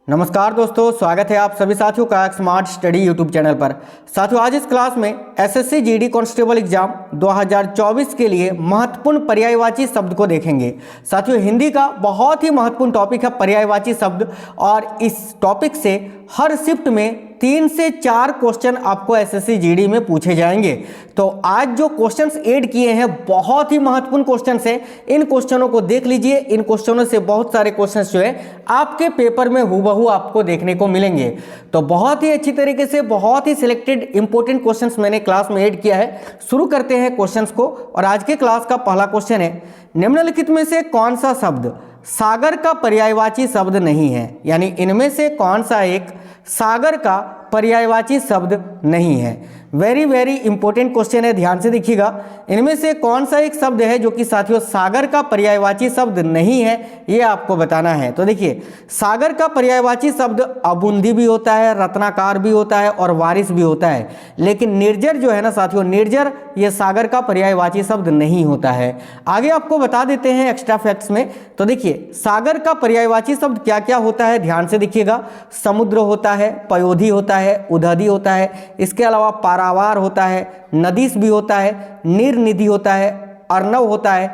नमस्कार दोस्तों, स्वागत है आप सभी साथियों का स्मार्ट स्टडी यूट्यूब चैनल पर। साथियों, आज इस क्लास में एसएससी जीडी कांस्टेबल एग्जाम 2024 के लिए महत्वपूर्ण पर्यायवाची शब्द को देखेंगे। साथियों, हिंदी का बहुत ही महत्वपूर्ण टॉपिक है पर्यायवाची शब्द, और इस टॉपिक से हर शिफ्ट में 3 से 4 क्वेश्चन आपको एसएससी जीडी में पूछे जाएंगे। तो आज जो क्वेश्चंस ऐड किए हैं बहुत ही महत्वपूर्ण क्वेश्चंस हैं। इन क्वेश्चनों को देख लीजिए। इन क्वेश्चनों से बहुत सारे क्वेश्चंस जो है आपके पेपर में हूबहू आपको देखने को मिलेंगे। तो बहुत ही अच्छी तरीके से बहुत ही सिलेक्टेड इंपॉर्टेंट क्वेश्चंस मैंने क्लास में ऐड किया है। शुरू करते हैं क्वेश्चंस को। और आज के क्लास का पहला क्वेश्चन है, निम्नलिखित में से कौन सा शब्द सागर का पर्यायवाची शब्द नहीं है? यानी इनमें से कौन सा एक सागर का पर्यायवाची शब्द नहीं है? वेरी इंपॉर्टेंट क्वेश्चन है, ध्यान से देखिएगा। इनमें से कौन सा एक शब्द है जो कि साथियों सागर का पर्यायवाची शब्द नहीं है, ये आपको बताना है। तो देखिए, सागर का पर्यायवाची शब्द अबुंदी भी होता है, रत्नाकार भी होता है और वारिस भी होता है, लेकिन निर्जर जो है ना साथियों, निर्जर ये सागर का पर्यायवाची शब्द नहीं होता है। आगे आपको बता देते हैं एक्स्ट्रा फैक्ट्स में। तो देखिए, सागर का पर्यायवाची शब्द क्या क्या होता है, ध्यान से देखिएगा। समुद्र होता है, पयोधी होता है, उदधि होता है, इसके अलावा पारावार होता है, नदीस भी होता है, निर्निधि होता है, अर्णव होता है,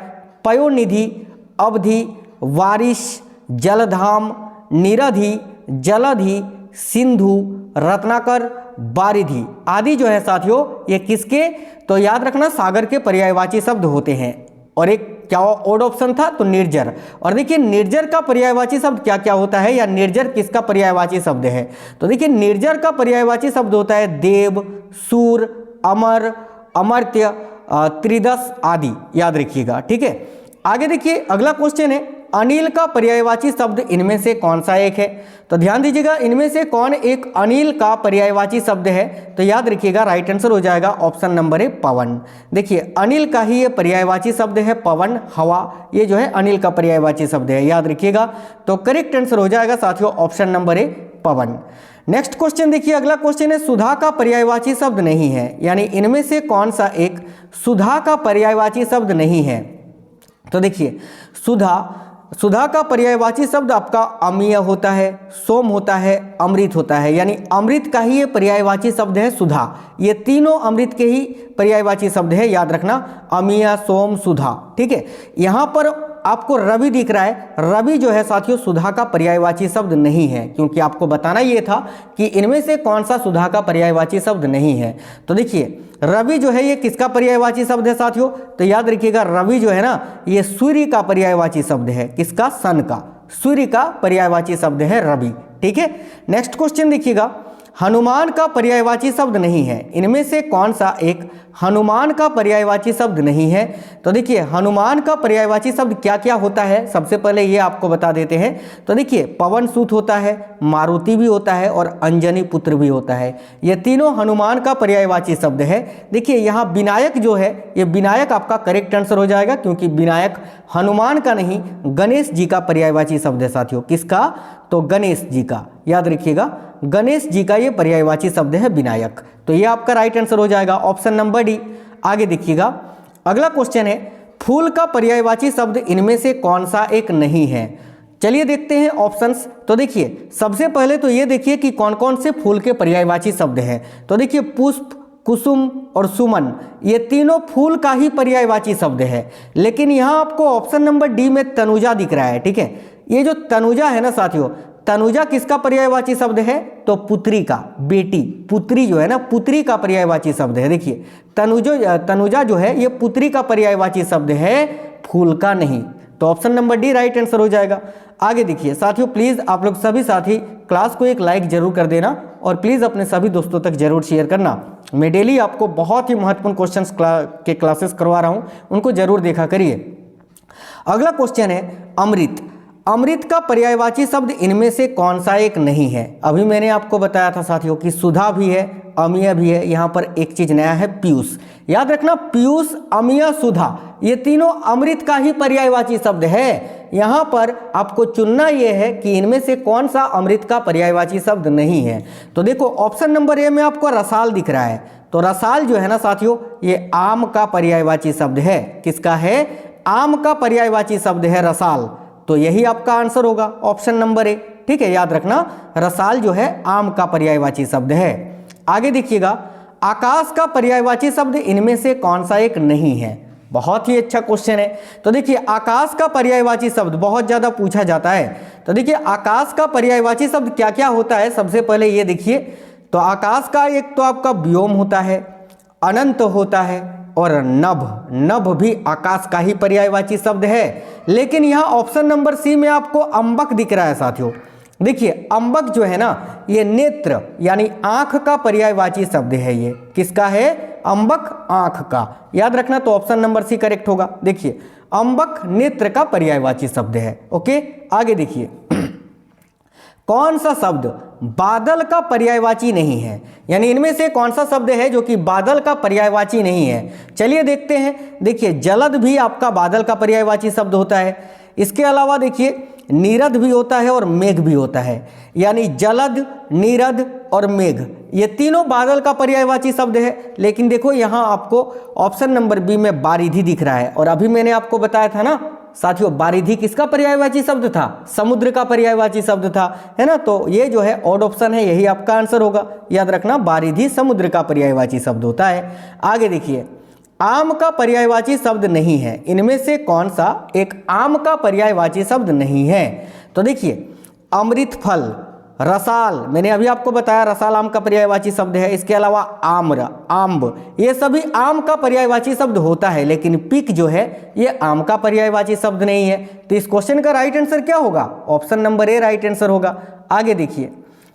पयोनिधि, अवधि, वारिश, जलधाम, निरधि, जलधि, सिंधु, रत्नाकर, बारिधि आदि जो है साथियों ये किसके, तो याद रखना सागर के पर्यायवाची शब्द होते हैं। और एक क्या ओड ऑप्शन था, तो निर्जर। और देखिए, निर्जर का पर्यायवाची शब्द क्या क्या होता है, या निर्जर किसका पर्यायवाची शब्द है? तो देखिए, निर्जर का पर्यायवाची शब्द होता है देव, सूर, अमर, अमर्त्य, त्रिदश आदि, याद रखिएगा। ठीक है, आगे देखिए अगला क्वेश्चन है, अनिल का पर्यायवाची शब्द इनमें से कौन सा एक है? तो ध्यान दीजिएगा, इनमें से कौन एक अनिल का पर्यायवाची शब्द है? तो याद रखिएगा, राइट आंसर हो जाएगा ऑप्शन नंबर है पवन। देखिए, अनिल का ही ये पर्यायवाची शब्द है, पवन, हवा, ये जो है अनिल का पर्यायवाची शब्द है, याद रखिएगा। तो करेक्ट आंसर हो जाएगा साथियों ऑप्शन नंबर है पवन। नेक्स्ट क्वेश्चन देखिए, अगला क्वेश्चन है, सुधा का पर्यायवाची शब्द नहीं है, यानी इनमें से कौन सा एक सुधा का पर्यायवाची शब्द नहीं है? तो देखिए, सुधा का पर्यायवाची शब्द आपका अमीय होता है, सोम होता है, अमृत होता है, यानी अमृत का ही ये पर्यायवाची शब्द है सुधा। ये तीनों अमृत के ही पर्यायवाची शब्द है, याद रखना, अमीय, सोम, सुधा। ठीक है, यहाँ पर आपको रवि दिख रहा है, रवि जो है साथियों सुधा का पर्यायवाची शब्द नहीं है, क्योंकि आपको बताना ये था कि इनमें से कौन सा सुधा का पर्यायवाची शब्द नहीं है। तो देखिए, रवि जो है ये किसका पर्यायवाची शब्द है साथियों? तो याद रखिएगा, रवि जो है ना ये सूर्य का पर्यायवाची शब्द है। किसका? सन का। सूर्य का पर्यायवाची शब्द है रवि। ठीक है, नेक्स्ट क्वेश्चन देखिएगा, हनुमान का पर्यायवाची शब्द नहीं है, इनमें से कौन सा एक हनुमान का पर्यायवाची शब्द नहीं है? तो देखिए, हनुमान का पर्यायवाची शब्द क्या क्या होता है, सबसे पहले ये आपको बता देते हैं। तो देखिए, पवन सूत होता है, मारुति भी होता है और अंजनी पुत्र भी होता है। ये तीनों हनुमान का पर्यायवाची शब्द है। देखिए, यहाँ विनायक जो है, ये विनायक आपका करेक्ट आंसर हो जाएगा, क्योंकि विनायक हनुमान का नहीं गणेश जी का पर्यायवाची शब्द है साथियों। किसका? तो गणेश जी का, याद रखिएगा, गणेश जी का ये पर्यायवाची शब्द है विनायक। तो ये आपका राइट आंसर हो जाएगा ऑप्शन नंबर डी। आगे देखिएगा, अगला क्वेश्चन है, फूल का पर्यायवाची शब्द इनमें से कौन सा एक नहीं है? चलिए देखते हैं ऑप्शंस। तो देखिए, सबसे पहले तो ये देखिए कि कौन कौन से फूल के पर्यायवाची शब्द हैं। तो देखिए, पुष्प, कुसुम और सुमन, ये तीनों फूल का ही पर्यायवाची शब्द है। लेकिन यहाँ आपको ऑप्शन नंबर डी में तनुजा दिख रहा है। ठीक है, ये जो तनुजा है ना साथियों, तनुजा किसका पर्यायवाची शब्द है? तो पुत्री का, बेटी, पुत्री जो है ना, पुत्री का पर्यायवाची शब्द है। देखिए, तनुजा जो है ये पुत्री का पर्यायवाची शब्द है, फूल का नहीं। तो option number D right answer हो जाएगा। आगे देखिए साथियों, प्लीज आप लोग सभी साथी क्लास को एक लाइक जरूर कर देना, और प्लीज अपने सभी दोस्तों तक जरूर शेयर करना। मैं डेली आपको बहुत ही महत्वपूर्ण क्वेश्चंस के क्लासेस करवा रहा हूं, उनको जरूर देखा करिए। अगला क्वेश्चन है, अमृत। अमृत का पर्यायवाची शब्द इनमें से कौन सा एक नहीं है? अभी मैंने आपको बताया था साथियों कि सुधा भी है, अमीय भी है। यहाँ पर एक चीज नया है, पीयूष। याद रखना, पीयूष, अमीय, सुधा, ये तीनों अमृत का ही पर्यायवाची शब्द है। यहाँ पर आपको चुनना यह है कि इनमें से कौन सा अमृत का पर्यायवाची शब्द नहीं है। तो देखो, ऑप्शन नंबर ए में आपको रसाल दिख रहा है। तो रसाल जो है ना साथियों, ये आम का पर्यायवाची शब्द है। किसका है? आम का पर्यायवाची शब्द है रसाल। तो यही आपका आंसर होगा ऑप्शन नंबर ए। ठीक है, याद रखना रसाल जो है आम का पर्यायवाची शब्द है। आगे देखिएगा, आकाश का पर्यायवाची शब्द इनमें से कौन सा एक नहीं है। बहुत ही अच्छा क्वेश्चन है। तो देखिए आकाश का पर्यायवाची शब्द बहुत ज्यादा पूछा जाता है। तो देखिए आकाश का पर्यायवाची शब्द क्या क्या होता है, सबसे पहले ये देखिए, तो आकाश का एक तो आपका व्योम होता है, अनंत होता है और नभ। नभ भी आकाश का ही पर्यायवाची शब्द है। लेकिन यहाँ ऑप्शन नंबर सी में आपको अंबक दिख रहा है साथियों। देखिए अंबक जो है ना, ये नेत्र यानी आंख का पर्यायवाची शब्द है। ये किसका है? अंबक आंख का। याद रखना, तो ऑप्शन नंबर सी करेक्ट होगा। देखिए अंबक नेत्र का पर्यायवाची शब्द है। ओके, आगे देखिए, कौन सा शब्द बादल का पर्यायवाची नहीं है, यानी इनमें से कौन सा शब्द है जो कि बादल का पर्यायवाची नहीं है। चलिए देखते हैं। देखिए जलद भी आपका बादल का पर्यायवाची शब्द होता है। इसके अलावा देखिए नीरद भी होता है और मेघ भी होता है, यानी जलद, नीरद और मेघ ये तीनों बादल का पर्यायवाची शब्द है। लेकिन देखो यहाँ आपको ऑप्शन नंबर बी में बारिधि दिख रहा है, और अभी मैंने आपको बताया था ना साथियों, बारिधि किसका पर्यायवाची शब्द था? समुद्र का पर्यायवाची शब्द था, है ना। तो ये जो है ऑड ऑप्शन है, यही आपका आंसर होगा। याद रखना, बारिधि समुद्र का पर्यायवाची शब्द होता है। आगे देखिए, आम का पर्यायवाची शब्द नहीं है, इनमें से कौन सा एक आम का पर्यायवाची शब्द नहीं है? तो देखिए अमृत फल, रसाल, मैंने अभी आपको बताया रसाल आम का पर्यायवाची शब्द है। इसके अलावा आम्र, आम्ब, ये सभी आम का पर्यायवाची शब्द होता है। लेकिन पिक जो है ये आम का पर्यायवाची शब्द नहीं है। तो इस क्वेश्चन का राइट आंसर क्या होगा? Option number A right answer होगा। आगे देखिए,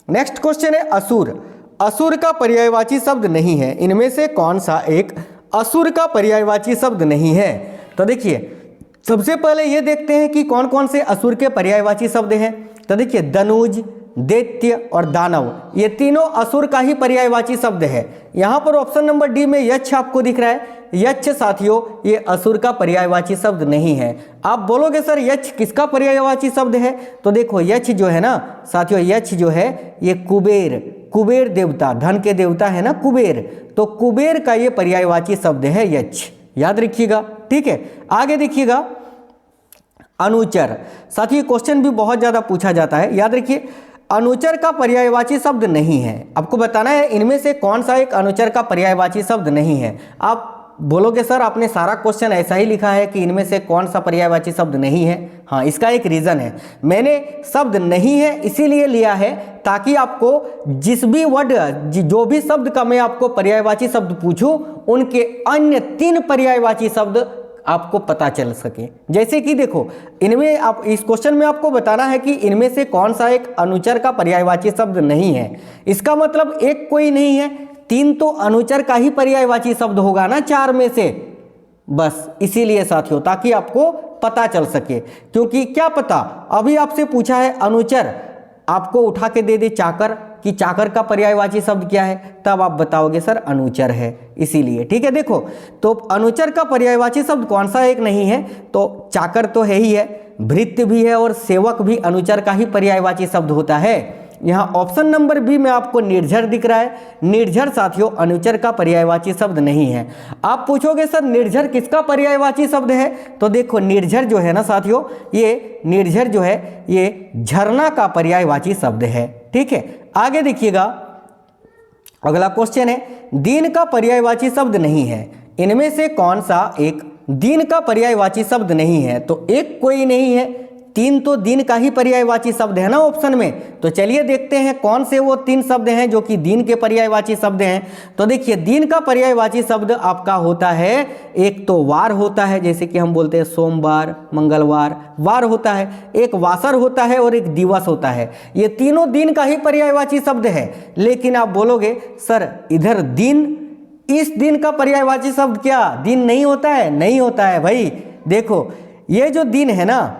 नेक्स्ट क्वेश्चन है असुर। असुर का पर्यायवाची शब्द नहीं है, इनमें से कौन सा एक असुर का पर्यायवाची शब्द नहीं है? तो देखिए सबसे पहले ये देखते हैं कि कौन कौन से असुर के पर्यायवाची शब्द हैं। तो देखिए दनुज, दैत्य और दानव, ये तीनों असुर का ही पर्यायवाची शब्द है। यहाँ पर ऑप्शन नंबर डी में यक्ष आपको दिख रहा है। यक्ष साथियों ये असुर का पर्यायवाची शब्द नहीं है। आप बोलोगे सर यक्ष किसका पर्यायवाची शब्द है? तो देखो यक्ष जो है ना साथियों, यक्ष जो है ये कुबेर, कुबेर देवता, धन के देवता है ना कुबेर, तो कुबेर का ये पर्यायवाची शब्द है यक्ष। याद रखिएगा, ठीक है। आगे देखिएगा, अनुचर। साथियों क्वेश्चन भी बहुत ज्यादा पूछा जाता है। याद रखिए, अनुचर का पर्यायवाची शब्द नहीं है। आपको बताना है इनमें से कौन सा एक अनुचर का पर्यायवाची शब्द नहीं है। आप बोलोगे सर आपने सारा क्वेश्चन ऐसा ही लिखा है कि इनमें से कौन सा पर्यायवाची शब्द नहीं है। हाँ, इसका एक रीजन है, मैंने शब्द नहीं है इसीलिए लिया है ताकि आपको जिस भी वर्ड, जो भी शब्द का मैं आपको पर्यायवाची शब्द पूछूं उनके अन्य 3 पर्यायवाची शब्द आपको पता चल सके। जैसे कि देखो इनमें, आप इस क्वेश्चन में आपको बताना है कि इनमें से कौन सा एक अनुचर का पर्यायवाची शब्द नहीं है। इसका मतलब एक कोई नहीं है, 3 तो अनुचर का ही पर्यायवाची शब्द होगा ना 4 में से, बस इसीलिए साथियों, ताकि आपको पता चल सके। क्योंकि क्या पता अभी आपसे पूछा है अनुचर, आपको उठा के दे दे चाकर कि चाकर का पर्यायवाची शब्द क्या है, तब आप बताओगे सर अनुचर है, इसीलिए। ठीक है, देखो तो अनुचर का पर्यायवाची शब्द कौन सा एक नहीं है? तो चाकर तो है ही है, भृत्य भी है और सेवक भी अनुचर का ही पर्यायवाची शब्द होता है। यहाँ ऑप्शन नंबर बी में आपको निर्झर दिख रहा है। निर्झर साथियों अनुचर का पर्यायवाची शब्द नहीं है। आप पूछोगे सर निर्झर किसका पर्यायवाची शब्द है? तो देखो निर्झर जो है ना साथियों, ये निर्झर जो है ये झरना का पर्यायवाची शब्द है। ठीक है, आगे देखिएगा, अगला क्वेश्चन है दीन का पर्यायवाची शब्द नहीं है, इनमें से कौन सा एक दीन का पर्यायवाची शब्द नहीं है? तो एक कोई नहीं है, 3 तो दीन का ही पर्यायवाची शब्द है ना ऑप्शन में। तो चलिए देखते हैं कौन से वो 3 शब्द हैं जो कि दीन के पर्यायवाची शब्द हैं। तो देखिए दीन का पर्यायवाची शब्द आपका होता है, एक तो वार होता है, जैसे कि हम बोलते हैं सोमवार, मंगलवार, वार होता है, एक वासर होता है और एक दिवस होता है। ये तीनों दीन का ही पर्यायवाची शब्द है। लेकिन आप बोलोगे सर इधर दिन, इस दिन का पर्यायवाची शब्द क्या दिन नहीं होता है? नहीं होता है भाई। देखो ये जो दिन है ना,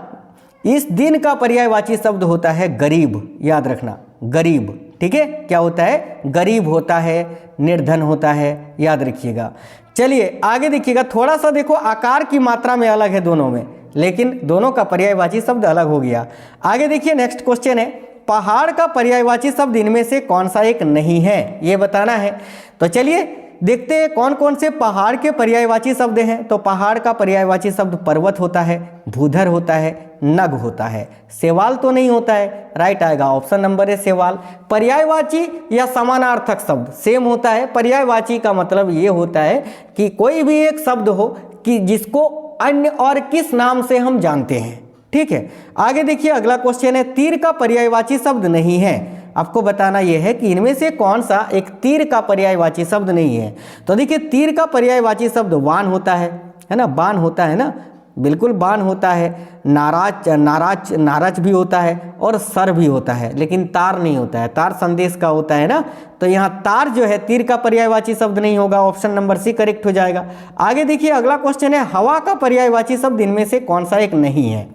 इस दिन का पर्यायवाची शब्द होता है गरीब। याद रखना, गरीब। ठीक है, क्या होता है? गरीब होता है, निर्धन होता है। याद रखिएगा। चलिए आगे देखिएगा, थोड़ा सा देखो आकार की मात्रा में अलग है दोनों में, लेकिन दोनों का पर्यायवाची शब्द अलग हो गया। आगे देखिए, नेक्स्ट क्वेश्चन है पहाड़ का पर्यायवाची शब्द इनमें से कौन सा एक नहीं है, ये बताना है। तो चलिए देखते हैं कौन कौन से पहाड़ के पर्यायवाची शब्द हैं। तो पहाड़ का पर्यायवाची शब्द पर्वत होता है, भूधर होता है, नग होता है। सेवाल तो नहीं होता है, राइट आएगा ऑप्शन नंबर है सेवाल। पर्यायवाची या समानार्थक शब्द सेम होता है। पर्यायवाची का मतलब ये होता है कि कोई भी एक शब्द हो कि जिसको अन्य और किस नाम से हम जानते हैं, ठीक है। आगे देखिए अगला क्वेश्चन है, तीर का पर्यायवाची शब्द नहीं है। आपको बताना यह है कि इनमें से कौन सा एक तीर का पर्यायवाची शब्द नहीं है। तो देखिए तीर का पर्यायवाची शब्द बाण होता है ना, बाण होता है ना, बिल्कुल बाण होता है। नाराज भी होता है और सर भी होता है, लेकिन तार नहीं होता है, तार संदेश का होता है ना। तो यहाँ तार जो है तीर का पर्यायवाची शब्द नहीं होगा, ऑप्शन नंबर सी करेक्ट हो जाएगा। आगे देखिए अगला क्वेश्चन है, हवा का पर्यायवाची शब्द इनमें से कौन सा एक नहीं है।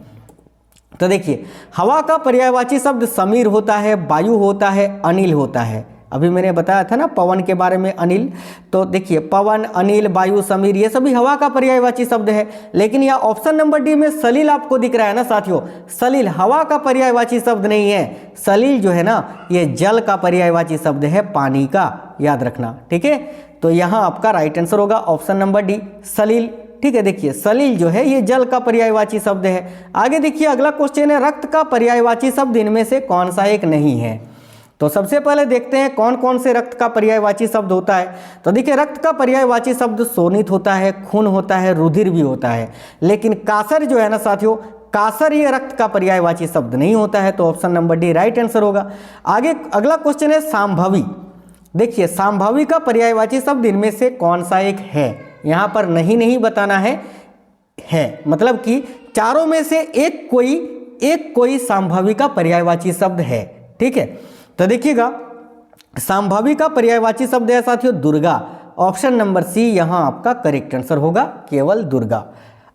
तो देखिए हवा का पर्यायवाची शब्द समीर होता है, वायु होता है, अनिल होता है। अभी मैंने बताया था ना पवन के बारे में, अनिल। तो देखिए पवन, अनिल, वायु, समीर ये सभी हवा का पर्यायवाची शब्द है। लेकिन यह ऑप्शन नंबर डी में सलील आपको दिख रहा है ना साथियों, सलील हवा का पर्यायवाची शब्द नहीं है। सलील जो है ना ये जल का पर्यायवाची शब्द है, पानी का, याद रखना, ठीक है। तो यहाँ आपका राइट आंसर होगा ऑप्शन नंबर डी सलील, ठीक है। देखिए सलील जो है ये जल का पर्यायवाची शब्द है। आगे देखिए अगला क्वेश्चन है, रक्त का पर्यायवाची शब्द इनमें से कौन सा एक नहीं है। तो सबसे पहले देखते हैं कौन कौन से रक्त का पर्यायवाची शब्द होता है। तो देखिए रक्त का पर्यायवाची शब्द शोणित होता है, खून होता है, रुधिर भी होता है। लेकिन कासर जो है ना साथियों, कासर ये रक्त का पर्यायवाची शब्द नहीं होता है। तो option number D right answer होगा। आगे अगला क्वेश्चन है, सांभवी। देखिए सांभवी का पर्यायवाची शब्द इनमें से कौन सा एक है। यहाँ पर नहीं बताना है मतलब कि चारों में से एक कोई सांभवी का पर्यायवाची शब्द है, ठीक है। तो देखिएगा सांभवी का पर्यायवाची शब्द है साथियों दुर्गा, ऑप्शन नंबर सी यहाँ आपका करेक्ट आंसर होगा, केवल दुर्गा।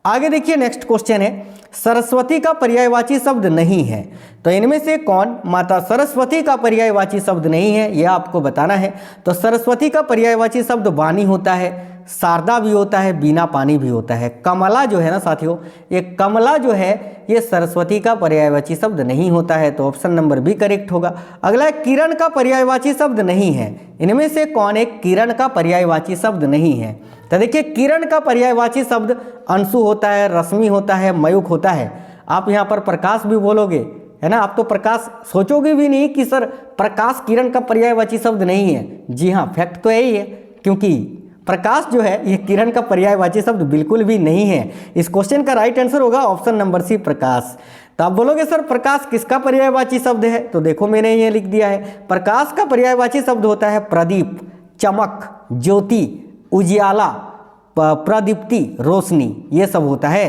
आगे देखिए नेक्स्ट क्वेश्चन है, सरस्वती का पर्यायवाची शब्द नहीं है। तो इनमें से कौन माता सरस्वती का पर्यायवाची शब्द नहीं है, यह आपको बताना है। तो सरस्वती का पर्यायवाची शब्द वाणी होता है, शारदा भी होता है, बीना पानी भी होता है। कमला जो है ना साथियों, ये कमला जो है ये सरस्वती का पर्यायवाची शब्द नहीं होता है। तो ऑप्शन नंबर बी करेक्ट होगा। अगला है, किरण का पर्यायवाची शब्द नहीं है। इनमें से कौन एक किरण का पर्यायवाची शब्द नहीं है। तो देखिए किरण का पर्यायवाची शब्द अंशु होता है, रश्मि होता है, मयूख होता है। आप यहाँ पर प्रकाश भी बोलोगे है ना, आप तो प्रकाश सोचोगे भी नहीं कि सर प्रकाश किरण का पर्यायवाची शब्द नहीं है। जी हाँ, फैक्ट तो यही है, क्योंकि प्रकाश जो है ये किरण का पर्यायवाची शब्द बिल्कुल भी नहीं है। इस क्वेश्चन का राइट आंसर होगा ऑप्शन नंबर सी प्रकाश। तो आप बोलोगे सर प्रकाश किसका पर्यायवाची शब्द है। तो देखो मैंने ये लिख दिया है, प्रकाश का पर्यायवाची शब्द होता है प्रदीप, चमक, ज्योति, उजियाला, प्रदीप्ति, रोशनी, ये सब होता है,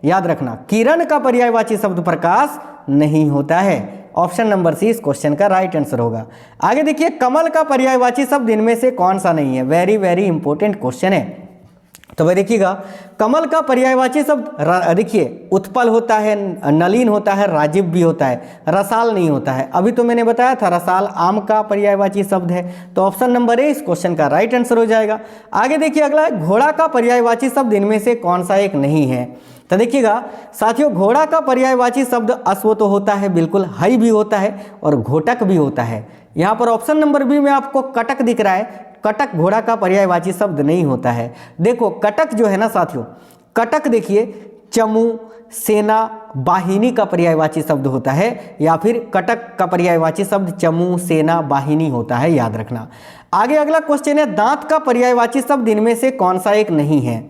याद रखना। किरण का पर्यायवाची शब्द प्रकाश नहीं होता है। ऑप्शन नंबर सी इस क्वेश्चन का राइट आंसर होगा। आगे देखिए कमल का पर्यायवाची शब्द इनमें से कौन सा नहीं है। वेरी इंपॉर्टेंट क्वेश्चन है। तो भाई देखिएगा कमल का पर्यायवाची शब्द देखिए उत्पल होता है, नलीन होता है, राजीव भी होता है, रसाल नहीं होता है। अभी तो मैंने बताया था रसाल आम का पर्यायवाची शब्द है। तो ऑप्शन नंबर ए इस क्वेश्चन का राइट आंसर हो जाएगा। आगे देखिए अगला, घोड़ा का पर्यायवाची शब्द इनमें से कौन सा एक नहीं है। तो देखिएगा साथियों घोड़ा का पर्यायवाची शब्द अश्व तो होता है, बिल्कुल, हई भी होता है और घोटक भी होता है। यहाँ पर ऑप्शन नंबर बी में आपको कटक दिख रहा है, कटक घोड़ा का पर्यायवाची शब्द नहीं होता है। देखो कटक जो है ना साथियों, कटक देखिए चमू, सेना, वाहिनी का पर्यायवाची शब्द होता है, या फिर कटक का पर्यायवाची शब्द चमू, सेना, वाहिनी होता है, याद रखना। आगे अगला क्वेश्चन है, दांत का पर्यायवाची शब्द इनमें से कौन सा एक नहीं है।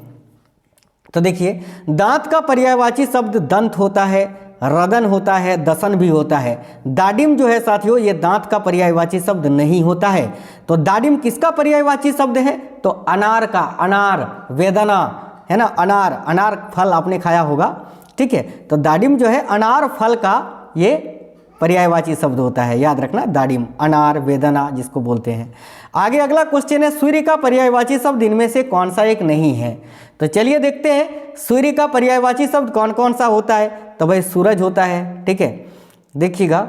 तो देखिए दांत का पर्यायवाची शब्द दंत होता है, रदन होता है, दसन भी होता है। दाडिम जो है साथियों ये दांत का पर्यायवाची शब्द नहीं होता है। तो दाडिम किसका पर्यायवाची शब्द है। तो अनार का, अनार, वेदना है ना, अनार फल आपने खाया होगा, ठीक है। तो दाडिम जो है अनार फल का ये पर्यायवाची शब्द होता है, याद रखना। दाडिम, अनार, वेदना जिसको बोलते हैं। आगे अगला क्वेश्चन है, सूर्य का पर्यायवाची शब्द इनमें से कौन सा एक नहीं है। तो चलिए देखते हैं सूर्य का पर्यायवाची शब्द कौन कौन सा होता है। तो भाई सूरज होता है, ठीक है। देखिएगा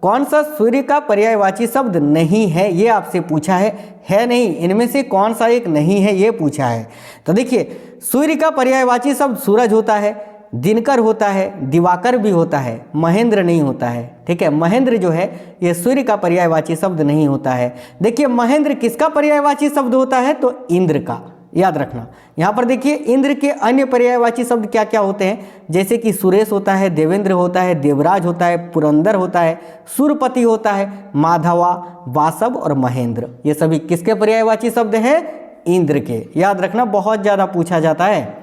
कौन सा सूर्य का पर्यायवाची शब्द नहीं है, ये आपसे पूछा है नहीं, इनमें से कौन सा एक नहीं है ये पूछा है। तो देखिए सूर्य का पर्यायवाची शब्द सूरज होता है, दिनकर होता है, दिवाकर भी होता है, महेंद्र नहीं होता है। ठीक है, महेंद्र जो है ये सूर्य का पर्यायवाची शब्द नहीं होता है। देखिए महेंद्र किसका पर्यायवाची शब्द होता है, तो इंद्र का, याद रखना। यहाँ पर देखिए इंद्र के अन्य पर्यायवाची शब्द क्या क्या होते हैं, जैसे कि सुरेश होता है, देवेंद्र होता है, देवराज होता है, पुरंदर होता है, सूरपति होता है, माधवा, वासव और महेंद्र। ये सभी किसके पर्यायवाची शब्द हैं, इंद्र के, याद रखना, बहुत ज़्यादा पूछा जाता है।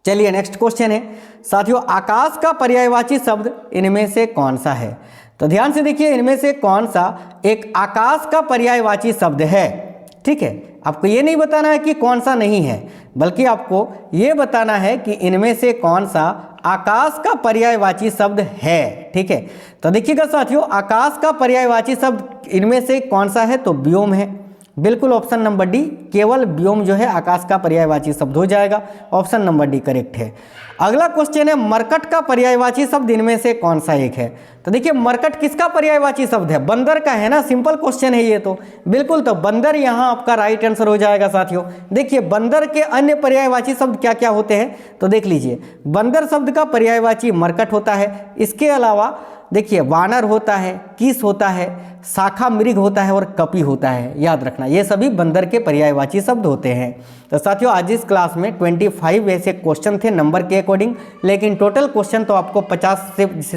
चलिए नेक्स्ट क्वेश्चन है साथियों, आकाश का पर्यायवाची शब्द इनमें से कौन सा है। तो ध्यान से देखिए इनमें से कौन सा एक आकाश का पर्यायवाची शब्द है। ठीक है, आपको ये नहीं बताना है कि कौन सा नहीं है, बल्कि आपको ये बताना है कि इनमें से कौन सा आकाश का पर्यायवाची शब्द है। ठीक है, तो देखिएगा साथियों, आकाश का पर्यायवाची शब्द इनमें से कौन सा है, तो व्योम है। बिल्कुल ऑप्शन नंबर डी, केवल व्योम जो है आकाश का पर्यायवाची शब्द हो जाएगा। ऑप्शन नंबर डी करेक्ट है। अगला क्वेश्चन है, मरकट का पर्यायवाची शब्द इनमें से कौन सा एक है। तो देखिए मरकट किसका पर्यायवाची शब्द है, बंदर का है ना, सिंपल क्वेश्चन है ये तो। बिल्कुल, तो बंदर यहाँ आपका राइट आंसर हो जाएगा साथियों। देखिए बंदर के अन्य पर्यायवाची शब्द क्या क्या होते हैं, तो देख लीजिए, बंदर शब्द का पर्यायवाची मरकट होता है। इसके अलावा देखिए वानर होता है, किस होता है, शाखा मृग होता है और कपि होता है, याद रखना, ये सभी बंदर के पर्यायवाची शब्द होते हैं। तो साथियों आज इस क्लास में 25 ऐसे क्वेश्चन थे नंबर के अकॉर्डिंग, लेकिन टोटल क्वेश्चन तो आपको 50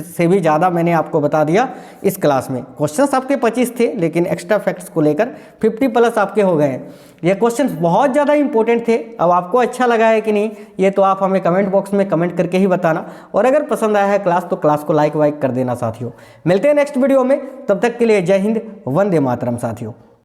से भी ज़्यादा मैंने आपको बता दिया इस क्लास में। क्वेश्चंस आपके 25 थे, लेकिन एक्स्ट्रा फैक्ट्स को लेकर 50 प्लस आपके हो गए हैं। ये क्वेश्चंस बहुत ज़्यादा इंपॉर्टेंट थे। अब आपको अच्छा लगा है कि नहीं, ये तो आप हमें कमेंट बॉक्स में कमेंट करके ही बताना, और अगर पसंद आया है क्लास तो क्लास को लाइक वाइक कर देना साथियों। मिलते हैं नेक्स्ट वीडियो में, तब तक के लिए जय हिंद, वंदे मातरम साथियों।